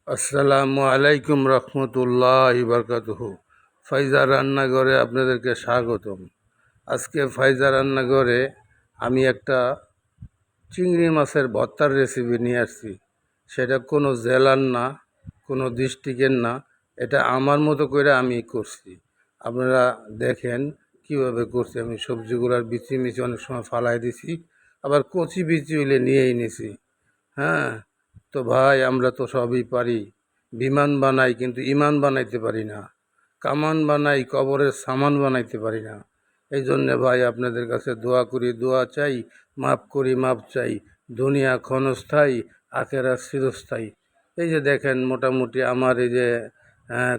আসসালামু আলাইকুম রহমতুল্লাহ বারকাতুহু। ফাইজা রান্নাঘরে আপনাদেরকে স্বাগতম। আজকে ফাইজা রান্নাঘরে আমি একটা চিংড়ি মাছের ভর্তার রেসিপি নিয়ে আসছি। সেটা কোনো জেলার না, কোনো ডিস্ট্রিক্টের না, এটা আমার মতো করে আমি করছি। আপনারা দেখেন কিভাবে করছি। আমি সবজিগুলার বিচি মিচি অনেক সময় ফালাই দিছি, আবার কচি বিচি হইলে নিয়েই নিছি। হ্যাঁ, তো ভাই আমরা তো সবই পারি। বিমান বানাই কিন্তু ইমান বানাইতে পারি না, কামান বানাই কবরের সামান বানাইতে পারি না। এই জন্যে ভাই আপনাদের কাছে দোয়া করি, দোয়া চাই, মাপ করি, মাপ চাই। দুনিয়া ক্ষণস্থায়ী, আখেরাত চিরস্থায়ী। এই যে দেখেন মোটামুটি আমার এই যে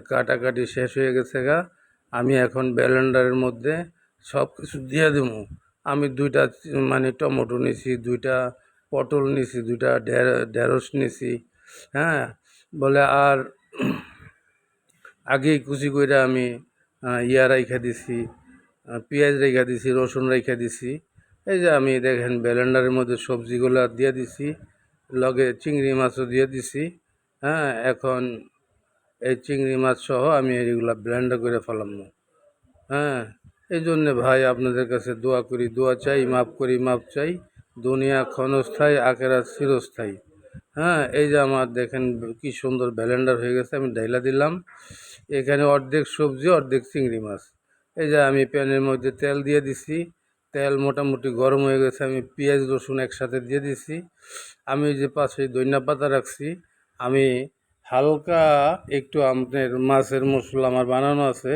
কাটাকাটি শেষ হয়ে গেছে গা। আমি এখন ব্লেন্ডারের মধ্যে সব কিছু দিয়ে দেবো। আমি দুইটা মানে টমেটো নিছি, দুইটা পটল নিছি, দুইটা ঢেঁড়স নিছি। হ্যাঁ, বলে আর আগেই কুচি কইরা আমি রাইখা দিছি, পেঁয়াজ রাইখা দিছি, রসুন রাইখা দিছি। এই যে আমি দেখেন ব্লেন্ডারের মধ্যে সবজিগুলো দিয়ে দিছি, লগে চিংড়ি মাছও দিয়ে দিছি। হ্যাঁ, এখন এই চিংড়ি মাছ সহ আমি এইগুলা ব্লেন্ডার করে ফেলামো। হ্যাঁ, এই জন্যে ভাই আপনাদের কাছে দোয়া করি, দোয়া চাই, মাপ করি, মাপ চাই। দুনিয়া ক্ষণস্থায়ী, আখেরাত চিরস্থায়ী। হ্যাঁ, এই যে আমার দেখেন কি সুন্দর ব্লেন্ডার হয়ে গেছে। আমি ঢাইলা দিলাম, এখানে অর্ধেক সবজি অর্ধেক চিংড়ি মাছ। এই যে আমি প্যানের মধ্যে তেল দিয়ে দিছি, তেল মোটামুটি গরম হয়ে গেছে। আমি পেঁয়াজ রসুন একসাথে দিয়ে দিছি। আমি যে পাশে ধনিয়া পাতা রাখছি, আমি হালকা একটু আপনার মাছের মশলা আমার বানানো আছে,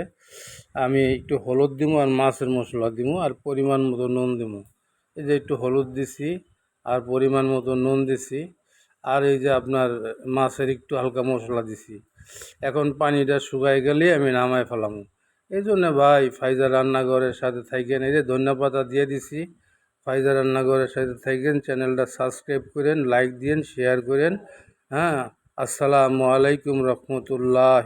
আমি একটু হলুদ দিব আর মাছের মশলা দিব আর পরিমাণ মতো নুন দিব। এই যে একটু হলুদ দিছি আর পরিমাণ মতো নুন দিছি, আর এই যে আপনার মাছের একটু হালকা মশলা দিছি। এখন পানিটা শুকাই গেলে আমি নামাই ফেলাম। এই জন্য ভাই ফাইজা রান্নাঘরের সাথে থাকেন। এই যে ধনিয়া পাতা দিয়ে দিছি। ফাইজা রান্নাঘরের সাথে থাকেন, চ্যানেলটা সাবস্ক্রাইব করেন, লাইক দিন, শেয়ার করেন। হ্যাঁ, আসসালামু আলাইকুম রহমতুল্লাহ।